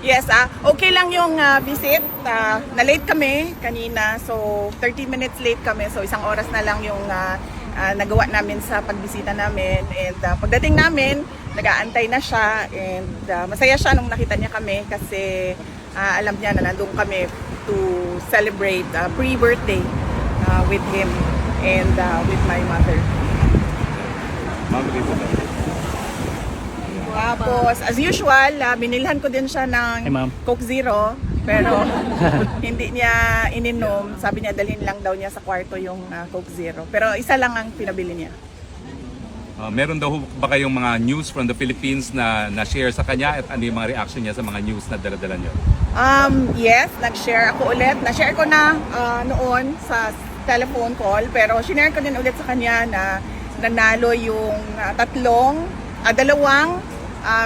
Yes, okay lang yung visit. Na-late kami kanina, so 30 minutes late kami. So isang oras na lang yung nagawa namin sa pagbisita namin. And pagdating namin, nag-aantay na siya. And masaya siya nung nakita niya kami kasi alam niya na nandun kami to celebrate pre-birthday with him and with my mother. Tapos, as usual, binilhan ko din siya ng Coke Zero, pero hindi niya ininom. Sabi niya, dalhin lang daw niya sa kwarto yung Coke Zero. Pero isa lang ang pinabili niya. Meron daw ba kayong mga news from the Philippines na na-share sa kanya at ano yung mga reaction niya sa mga news na dala-dala niyo? Yes, nag-share ako ulit. Na-share ko na noon sa telephone call, pero sinare ko din ulit sa kanya na nanalo yung dalawang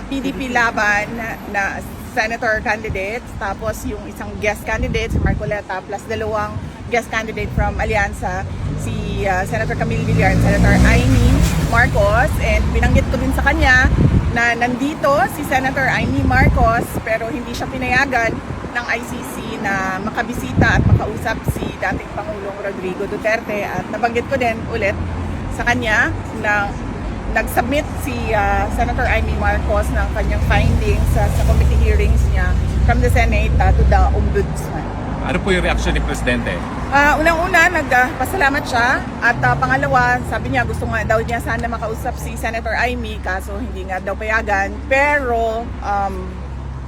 PDP laban na senator candidates, tapos yung isang guest candidate, si Marcoleta, plus dalawang guest candidate from Alianza, si Senator Camille Villar and Senator Amy Marcos. And binanggit ko din sa kanya na nandito si Senator Amy Marcos pero hindi siya pinayagan ng ICC na makabisita at makausap si dating Pangulong Rodrigo Duterte. At nabanggit ko din ulit sa kanya na nag-submit si Senator Amy Marcos ng kanyang findings sa committee hearings niya from the Senate to the Ombudsman. Ano po yung reaction ni Presidente? Unang-una, nagpasalamat siya at pangalawa, sabi niya gusto nga daw niya sana makausap si Senator Amy kaso hindi nga daw payagan. Pero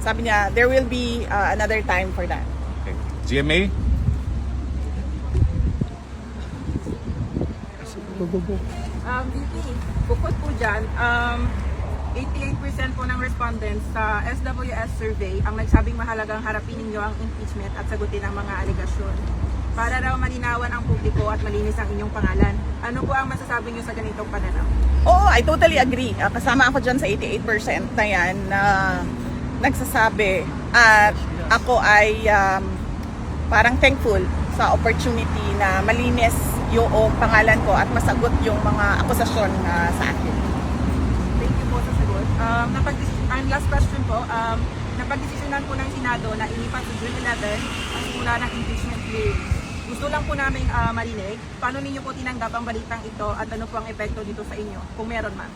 sabi niya there will be another time for that. Okay. GMA? VP, bukod po dyan, 88% po ng respondents sa SWS survey ang nagsabing mahalagang harapin ninyo ang impeachment at sagutin ang mga alegasyon. Para raw malinawan ang publiko at malinis ang inyong pangalan. Ano po ang masasabi niyo sa ganitong pananaw? Oo, I totally agree. Kasama ako dyan sa 88% na yan na nagsasabi. At ako ay parang thankful sa opportunity na malinis yung pangalan ko at masagot yung mga akusasyon sa akin. Thank you po sa sagot. Last question po, napag-desisyonan po ng Senado na ilipat sa June 11 ang simula ng impeachment hearing. Gusto lang po namin marinig, paano ninyo po tinanggap ang balitang ito at ano po ang epekto dito sa inyo, kung meron man?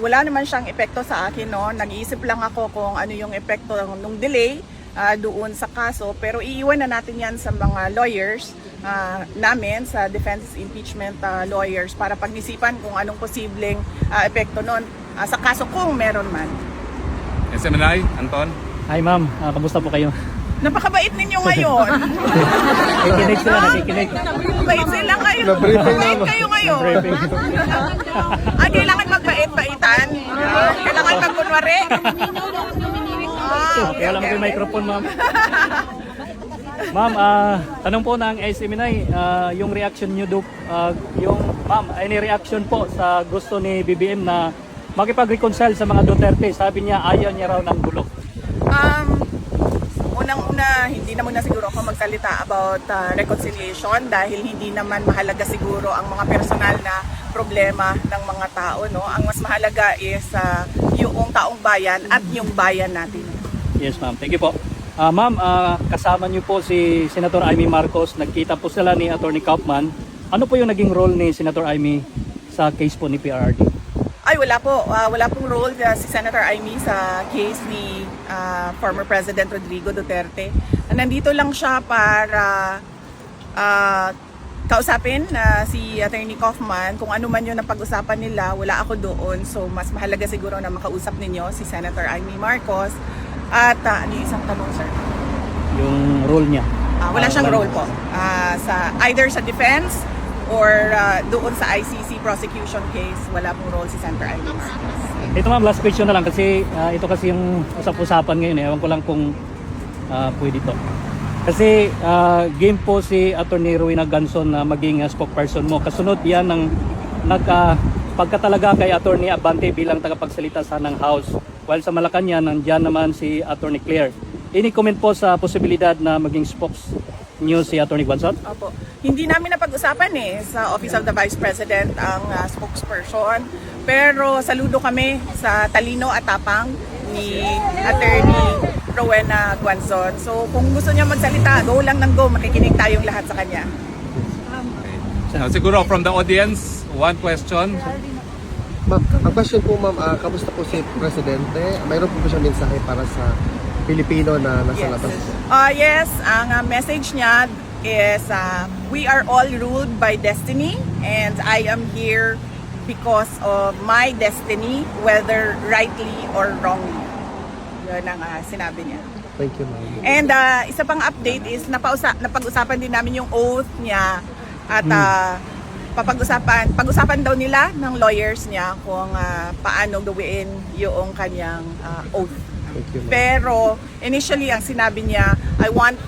Wala naman siyang epekto sa akin, no? Nag-iisip lang ako kung ano yung epekto ng delay doon sa kaso, pero iiwan na natin yan sa mga lawyers namin, sa defense impeachment lawyers para pag-isipan kung anong posibleng epekto nun sa kaso kung meron man. SMNI, Anton? Hi ma'am, kamusta po kayo? Napakabait ninyo ngayon. Nakikinig sila, nakikinig. Mabait sila ngayon. Mabait kayo ngayon. Kailangan magbait-baitan. Kailangan magkunwari. Kaya lang may microphone ma'am. Ma'am, tanong po ng SMNI, yung reaction nyo do, ma'am, any reaction po sa gusto ni BBM na makipag-reconcile sa mga Duterte? Sabi niya ayaw niya raw ng gulo. Unang-una, hindi na muna siguro ako magsalita about reconciliation dahil hindi naman mahalaga siguro ang mga personal na problema ng mga tao, no? Ang mas mahalaga is yung taong bayan at yung bayan natin. Yes ma'am, thank you po. Ma'am, kasama niyo po si Senator Amy Marcos, nagkita po sila ni Attorney Kaufman. Ano po yung naging role ni Senator Amy sa case po ni PRRD? Ay, wala po. Wala pong role si Senator Amy sa case ni former President Rodrigo Duterte. Nandito lang siya para kausapin si Attorney Kaufman. Kung ano man yun ang pag-usapan nila, wala ako doon. So, mas mahalaga siguro na makausap ninyo si Senator Amy Marcos. At ano yung isang tanong, sir? Yung role niya? Wala siyang role po. Either sa defense or doon sa ICC prosecution case, wala pong role si Senator Amy Marcos. Ito ma'am, last question na lang kasi ito kasi yung usap-usapan ngayon. Ewan ko lang kung pwede to. Kasi game po si Attorney Rowena Ganson na maging spokesperson mo. Kasunod yan ng pagkatalaga kay Attorney Abante bilang tagapagsalita sa ng House. While sa Malacanang, nandiyan naman si Attorney Claire. Any comment po sa posibilidad na maging spokes niyo si Attorney Ganson? Opo. Hindi namin napag-usapan sa Office of the Vice President ang spokesperson. Pero saludo kami sa talino at tapang ni Attorney Rowena Guanzon. So kung gusto niya magsalita, go lang ng go, makikinig tayong lahat sa kanya. Siguro from the audience, one question. Ma'am, ang question po ma'am, kamusta po si Presidente? Mayroon po ba siyang mensahe para sa Pilipino na nasa labas? Yes, ang message niya is we are all ruled by destiny and I am here because of my destiny, whether rightly or wrongly. Yun ang sinabi niya. Thank you ma'am. And isa pang update is napag-usapan din namin yung oath niya at pag-usapan daw nila ng lawyers niya kung paano gawin yung kanyang oath. Thank you ma'am. Pero initially ang sinabi niya, I want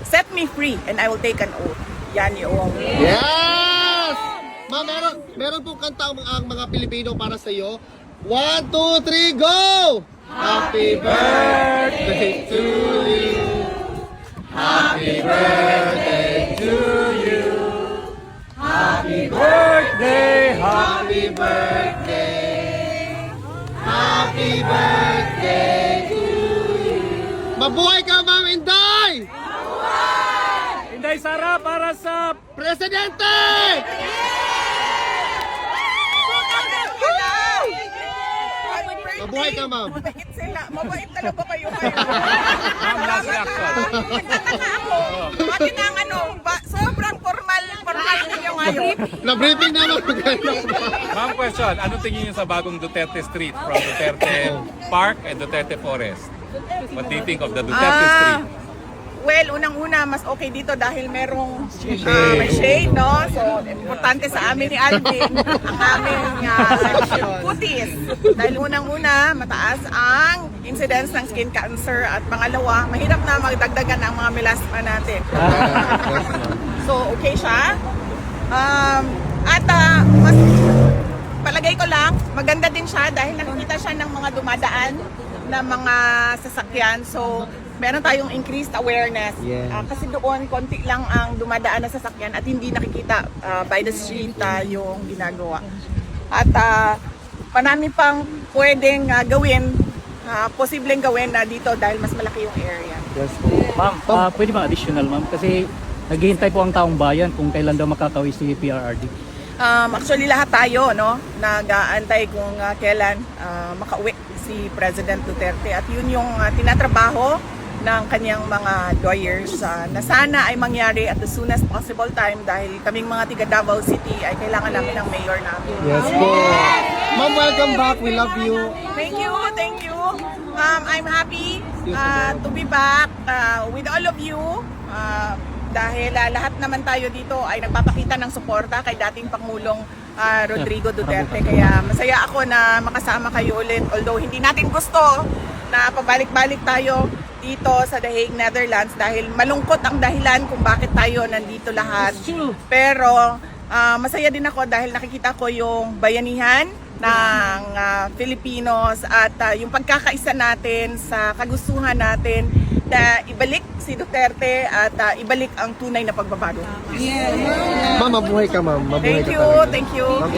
set me free and I will take an oath. Yan yung Yes! Ma'am, meron pong kanta ang mga Pilipino para sa iyo. 1, 2, 3, go! Happy birthday to you. Happy birthday to you. Happy birthday, happy birthday. Happy birthday to you. Mabuhay ka, Ma'am Inday! Inday Sara para sa Presidente! Mabuhay ka, ma'am. Mabait sila. Mabait talaga kayo ngayon. Last reaction. Nagtataka ako. Bakit ang sobrang formal ninyo ngayon. Na-briefing naman. Ma'am, question. Anong tingin niyo sa bagong Duterte Street from Duterte Park and Duterte Forest? What do you think of the Duterte Street? Well, unang-una, mas okay dito dahil merong may shade, no? So, importante sa amin ni Alvin ang aming putis. Dahil unang-una, mataas ang incidence ng skin cancer at pangalawa, mahirap na magdagdagan ang mga melasma natin. So, okay siya. Mas palagay ko lang, maganda din siya dahil nakikita siya ng mga dumadaan na mga sasakyan. So, meron tayong increased awareness. Yes. Kasi doon, konti lang ang dumadaan na sasakyan at hindi nakikita by the street yung ginagawa. At marami pang pwedeng gawin, posibleng gawin na dito dahil mas malaki yung area. Yes po. Ma'am, pwede ba additional ma'am? Kasi naghihintay po ang taong bayan kung kailan daw makakauwi si PRRD. Actually, lahat tayo, no, nag-aantay kung kailan makauwi si President Duterte at yun yung tinatrabaho ng kanyang mga lawyers na sana ay mangyari at the soonest possible time dahil kaming mga tiga Davao City ay kailangan namin ng mayor namin. Yes po. Ma'am, welcome back. We love you. Thank you, thank you. I'm happy to be back with all of you dahil lahat naman tayo dito ay nagpapakita ng suporta kay dating Pangulong Rodrigo Duterte. Kaya masaya ako na makasama kayo ulit. Although hindi natin gusto na pabalik-balik tayo dito sa The Hague, Netherlands dahil malungkot ang dahilan kung bakit tayo nandito lahat. Pero masaya din ako dahil nakikita ko yung bayanihan ng Filipinos at yung pagkakaisa natin sa kagustuhan natin na ibalik si Duterte at ibalik ang tunay na pagbabago. Ma'am, mabuhay ka, ma'am. Mabuhay Thank ka you, talaga. thank you.